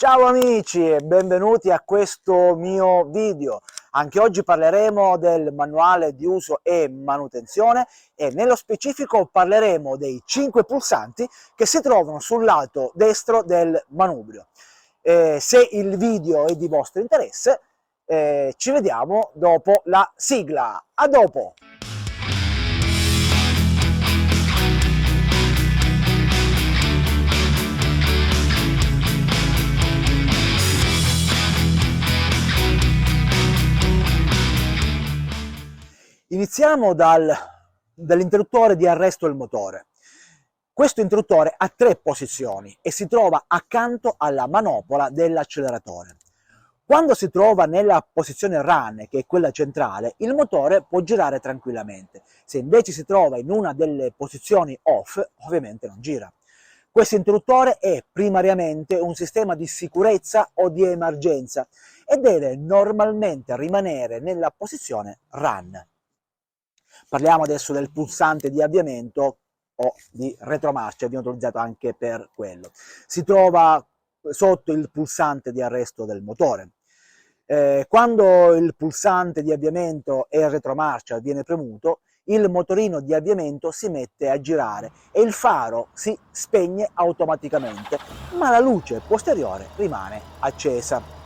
Ciao amici e benvenuti a questo mio video. Anche oggi parleremo del manuale di uso e manutenzione e nello specifico parleremo dei 5 pulsanti che si trovano sul lato destro del manubrio. Se il video è di vostro interesse, ci vediamo dopo la sigla. A dopo! Iniziamo dall'interruttore di arresto del motore. Questo interruttore ha 3 posizioni e si trova accanto alla manopola dell'acceleratore. Quando si trova nella posizione run, che è quella centrale, il motore può girare tranquillamente. Se invece si trova in una delle posizioni off, ovviamente non gira. Questo interruttore è primariamente un sistema di sicurezza o di emergenza e deve normalmente rimanere nella posizione run. Parliamo adesso del pulsante di avviamento o di retromarcia, viene utilizzato anche per quello. Si trova sotto il pulsante di arresto del motore. Quando il pulsante di avviamento e retromarcia viene premuto, il motorino di avviamento si mette a girare e il faro si spegne automaticamente, ma la luce posteriore rimane accesa.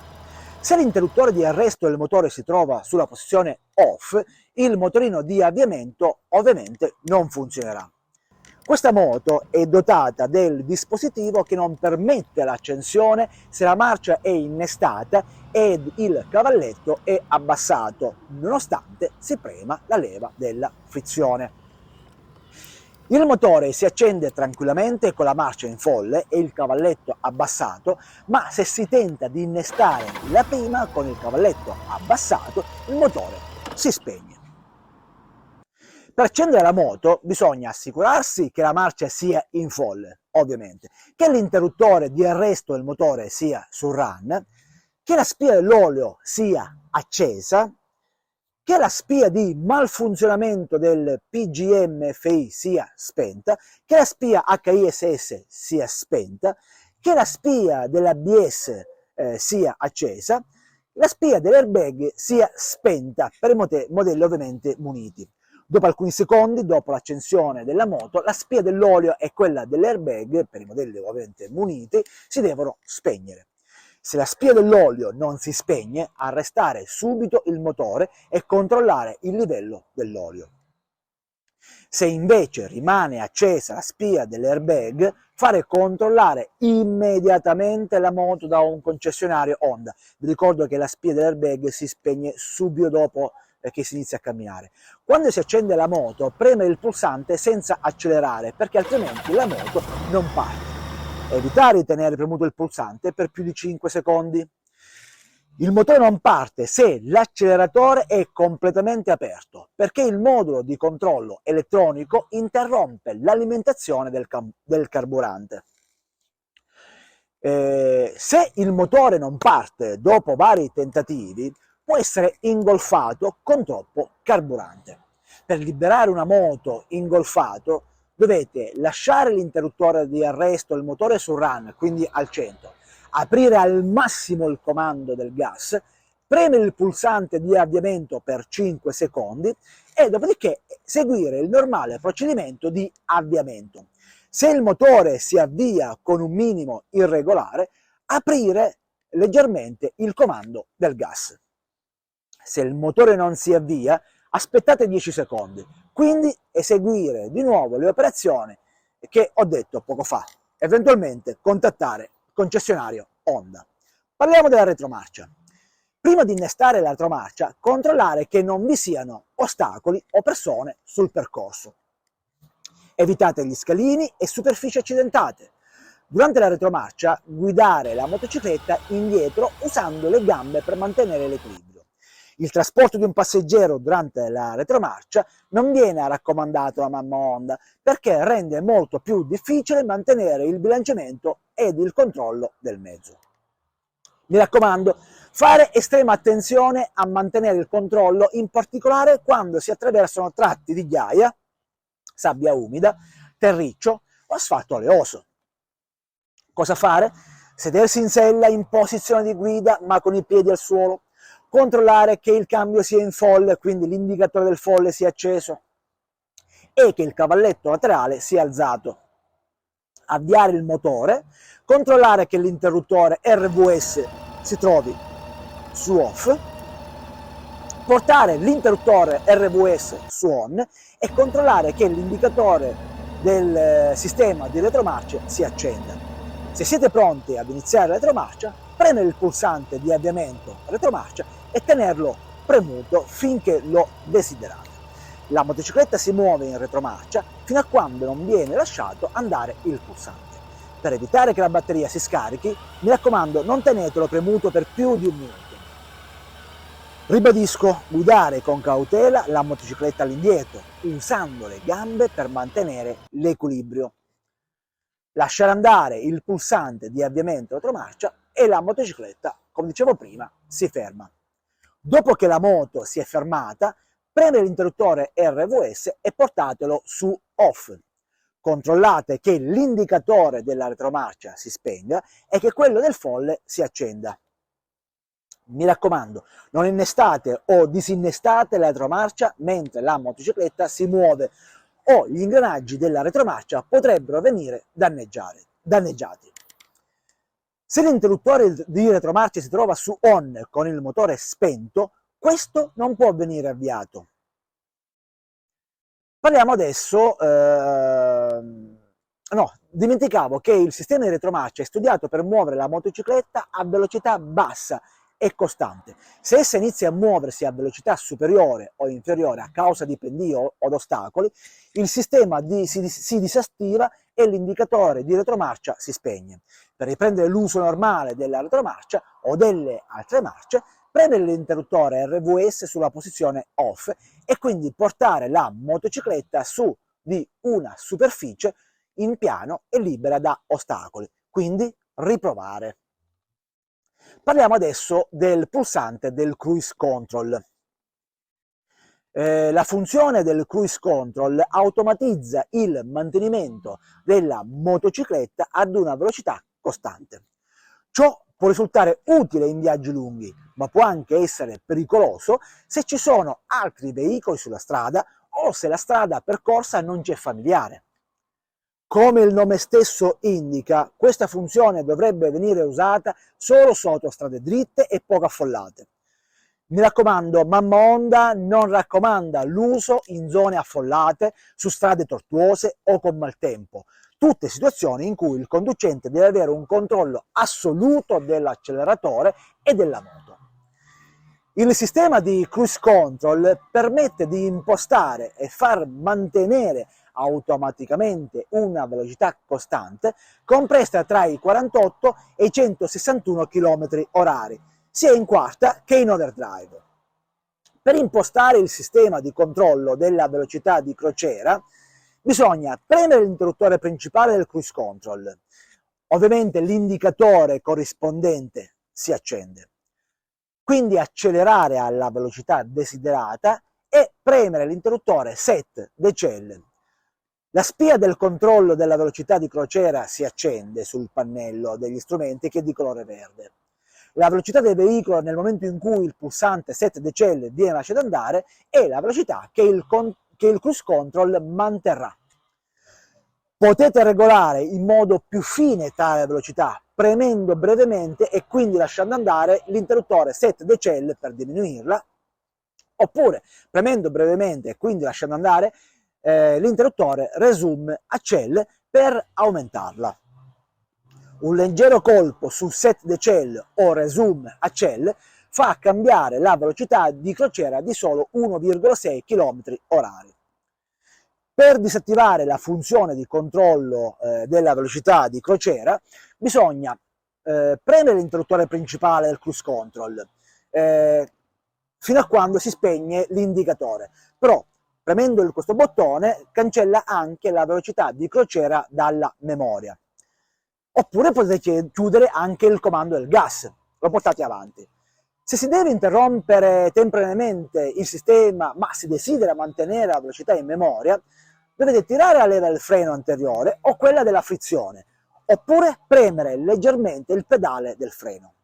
Se l'interruttore di arresto del motore si trova sulla posizione off, il motorino di avviamento ovviamente non funzionerà. Questa moto è dotata del dispositivo che non permette l'accensione se la marcia è innestata ed il cavalletto è abbassato, nonostante si prema la leva della frizione. Il motore si accende tranquillamente con la marcia in folle e il cavalletto abbassato, ma se si tenta di innestare la prima con il cavalletto abbassato, il motore si spegne. Per accendere la moto bisogna assicurarsi che la marcia sia in folle, ovviamente, che l'interruttore di arresto del motore sia su run, che la spia dell'olio sia accesa, che la spia di malfunzionamento del PGM-FI sia spenta, che la spia HISS sia spenta, che la spia dell'ABS sia accesa, la spia dell'airbag sia spenta per i modelli ovviamente muniti. Dopo alcuni secondi, dopo l'accensione della moto, la spia dell'olio e quella dell'airbag, per i modelli ovviamente muniti, si devono spegnere. Se la spia dell'olio non si spegne, arrestare subito il motore e controllare il livello dell'olio. Se invece rimane accesa la spia dell'airbag, fare controllare immediatamente la moto da un concessionario Honda. Vi ricordo che la spia dell'airbag si spegne subito dopo che si inizia a camminare. Quando si accende la moto, premere il pulsante senza accelerare, perché altrimenti la moto non parte. Evitare di tenere premuto il pulsante per più di 5 secondi. Il motore non parte se l'acceleratore è completamente aperto, perché il modulo di controllo elettronico interrompe l'alimentazione del carburante. Se il motore non parte dopo vari tentativi, può essere ingolfato con troppo carburante. Per liberare una moto ingolfato dovete lasciare l'interruttore di arresto del motore su run, quindi al centro, aprire al massimo il comando del gas, premere il pulsante di avviamento per 5 secondi e dopodiché seguire il normale procedimento di avviamento. Se il motore si avvia con un minimo irregolare, aprire leggermente il comando del gas. Se il motore non si avvia, aspettate 10 secondi, quindi eseguire di nuovo le operazioni che ho detto poco fa, eventualmente contattare il concessionario Honda. Parliamo della retromarcia. Prima di innestare la retromarcia, controllare che non vi siano ostacoli o persone sul percorso. Evitate gli scalini e superfici accidentate. Durante la retromarcia, guidare la motocicletta indietro usando le gambe per mantenere l'equilibrio. Il trasporto di un passeggero durante la retromarcia non viene raccomandato da mamma Honda perché rende molto più difficile mantenere il bilanciamento ed il controllo del mezzo. Mi raccomando, fare estrema attenzione a mantenere il controllo, in particolare quando si attraversano tratti di ghiaia, sabbia umida, terriccio o asfalto oleoso. Cosa fare? sedersi in sella in posizione di guida ma con i piedi al suolo, controllare che il cambio sia in folle, quindi l'indicatore del folle sia acceso e che il cavalletto laterale sia alzato. Avviare il motore, controllare che l'interruttore RVS si trovi su off, portare l'interruttore RVS su on e controllare che l'indicatore del sistema di retromarcia si accenda. Se siete pronti ad iniziare la retromarcia, premere il pulsante di avviamento retromarcia e tenerlo premuto finché lo desiderate. La motocicletta si muove in retromarcia fino a quando non viene lasciato andare il pulsante. Per evitare che la batteria si scarichi, mi raccomando, non tenetelo premuto per più di un minuto. Ribadisco, guidare con cautela la motocicletta all'indietro, usando le gambe per mantenere l'equilibrio. Lasciare andare il pulsante di avviamento retromarcia e la motocicletta, come dicevo prima, si ferma. Dopo che la moto si è fermata, premere l'interruttore RVS e portatelo su off. Controllate che l'indicatore della retromarcia si spenga e che quello del folle si accenda. Mi raccomando, non innestate o disinnestate la retromarcia mentre la motocicletta si muove o gli ingranaggi della retromarcia potrebbero venire danneggiati. Se l'interruttore di retromarcia si trova su on con il motore spento, questo non può venire avviato. Parliamo adesso, dimenticavo che il sistema di retromarcia è studiato per muovere la motocicletta a velocità bassa e costante. Se essa inizia a muoversi a velocità superiore o inferiore a causa di pendio o ostacoli, il sistema si disattiva e l'indicatore di retromarcia si spegne. Per riprendere l'uso normale della retromarcia o delle altre marce, premere l'interruttore RVS sulla posizione off e quindi portare la motocicletta su di una superficie in piano e libera da ostacoli, quindi riprovare. Parliamo adesso del pulsante del cruise control. La funzione del cruise control automatizza il mantenimento della motocicletta ad una velocità costante. Ciò può risultare utile in viaggi lunghi, ma può anche essere pericoloso se ci sono altri veicoli sulla strada o se la strada percorsa non ci è familiare. Come il nome stesso indica, questa funzione dovrebbe venire usata solo su autostrade dritte e poco affollate. Mi raccomando, Mamma Honda non raccomanda l'uso in zone affollate, su strade tortuose o con maltempo. Tutte situazioni in cui il conducente deve avere un controllo assoluto dell'acceleratore e della moto. Il sistema di cruise control permette di impostare e far mantenere automaticamente una velocità costante compresa tra i 48 e i 161 km/h, sia in quarta che in overdrive. Per impostare il sistema di controllo della velocità di crociera bisogna premere l'interruttore principale del cruise control. Ovviamente l'indicatore corrispondente si accende. Quindi accelerare alla velocità desiderata e premere l'interruttore Set Decel. La spia del controllo della velocità di crociera si accende sul pannello degli strumenti che è di colore verde. La velocità del veicolo nel momento in cui il pulsante Set Decel viene lasciato andare è la velocità che il cruise control manterrà. Potete regolare in modo più fine tale velocità, premendo brevemente e quindi lasciando andare l'interruttore Set Decel per diminuirla, oppure premendo brevemente e quindi lasciando andare l'interruttore Resume Accel per aumentarla. Un leggero colpo su Set Decel o Resume Accel fa cambiare la velocità di crociera di solo 1,6 km/h. Per disattivare la funzione di controllo della velocità di crociera bisogna premere l'interruttore principale del cruise control fino a quando si spegne l'indicatore, però premendo questo bottone cancella anche la velocità di crociera dalla memoria. Oppure potete chiudere anche il comando del gas, lo portate avanti. Se si deve interrompere temporaneamente il sistema ma si desidera mantenere la velocità in memoria, dovete tirare la leva del freno anteriore o quella della frizione, oppure premere leggermente il pedale del freno.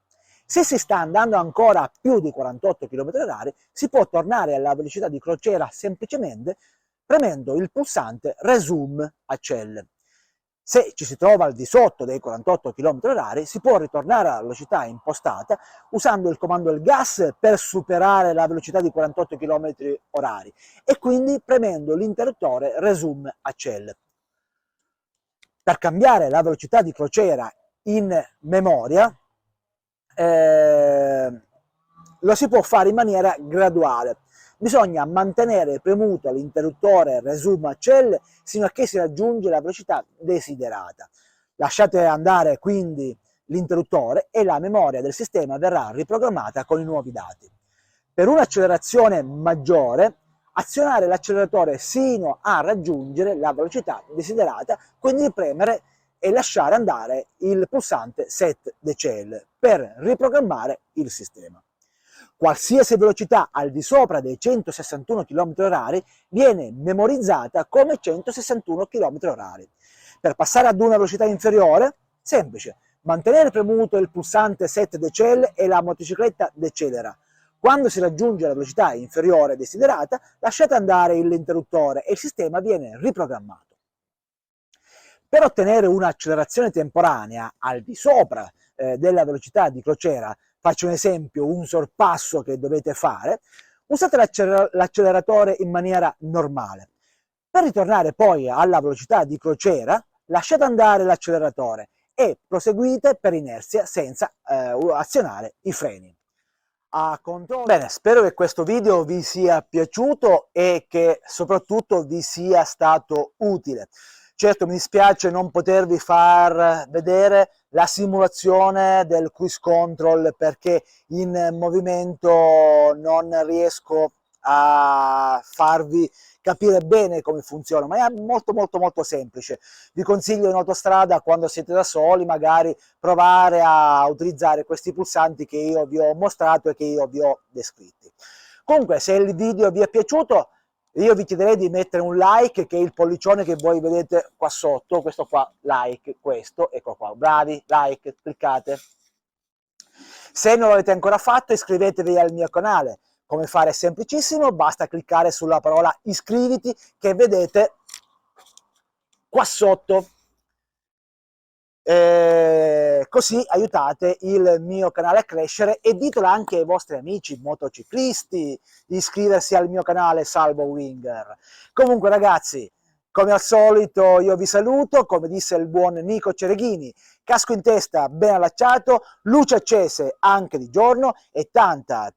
Se si sta andando ancora a più di 48 km/h, si può tornare alla velocità di crociera semplicemente premendo il pulsante Resume Accel. Se ci si trova al di sotto dei 48 km/h, si può ritornare alla velocità impostata usando il comando del gas per superare la velocità di 48 km/h e quindi premendo l'interruttore Resume Accel. Per cambiare la velocità di crociera in memoria lo si può fare in maniera graduale. Bisogna mantenere premuto l'interruttore Resume Accel sino a che si raggiunge la velocità desiderata. Lasciate andare quindi l'interruttore e la memoria del sistema verrà riprogrammata con i nuovi dati. Per un'accelerazione maggiore, azionare l'acceleratore sino a raggiungere la velocità desiderata, quindi premere e lasciare andare il pulsante Set Decel per riprogrammare il sistema. Qualsiasi velocità al di sopra dei 161 km/h viene memorizzata come 161 km/h. Per passare ad una velocità inferiore, semplice, mantenere premuto il pulsante Set Decel e la motocicletta decelera. Quando si raggiunge la velocità inferiore desiderata, lasciate andare l'interruttore e il sistema viene riprogrammato. Per ottenere un'accelerazione temporanea al di sopra della velocità di crociera, faccio un esempio, un sorpasso che dovete fare, usate l'acceleratore in maniera normale. Per ritornare poi alla velocità di crociera, lasciate andare l'acceleratore e proseguite per inerzia senza azionare i freni. Bene, spero che questo video vi sia piaciuto e che soprattutto vi sia stato utile. Certo, mi dispiace non potervi far vedere la simulazione del cruise control perché in movimento non riesco a farvi capire bene come funziona, ma è molto semplice. Vi consiglio in autostrada, quando siete da soli, magari provare a utilizzare questi pulsanti che io vi ho mostrato e che io vi ho descritti. Comunque, se il video vi è piaciuto, io vi chiederei di mettere un like, che è il pollicione che voi vedete qua sotto, questo qua, like, questo, ecco qua, bravi, like, cliccate. Se non l'avete ancora fatto, iscrivetevi al mio canale. Come fare? È semplicissimo, basta cliccare sulla parola iscriviti che vedete qua sotto. Così aiutate il mio canale a crescere e ditelo anche ai vostri amici motociclisti di iscriversi al mio canale Salvo Winger. Comunque ragazzi, come al solito io vi saluto, come disse il buon Nico Cereghini, casco in testa ben allacciato, luci accese anche di giorno e tanta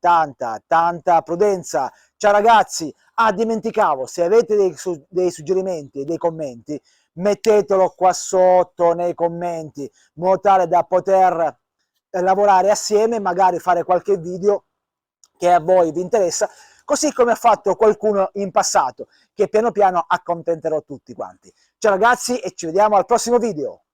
prudenza. Ciao ragazzi, dimenticavo, se avete dei suggerimenti e dei commenti, mettetelo qua sotto nei commenti, in modo tale da poter lavorare assieme e magari fare qualche video che a voi vi interessa, così come ha fatto qualcuno in passato, che piano piano accontenterò tutti quanti. Ciao ragazzi e ci vediamo al prossimo video!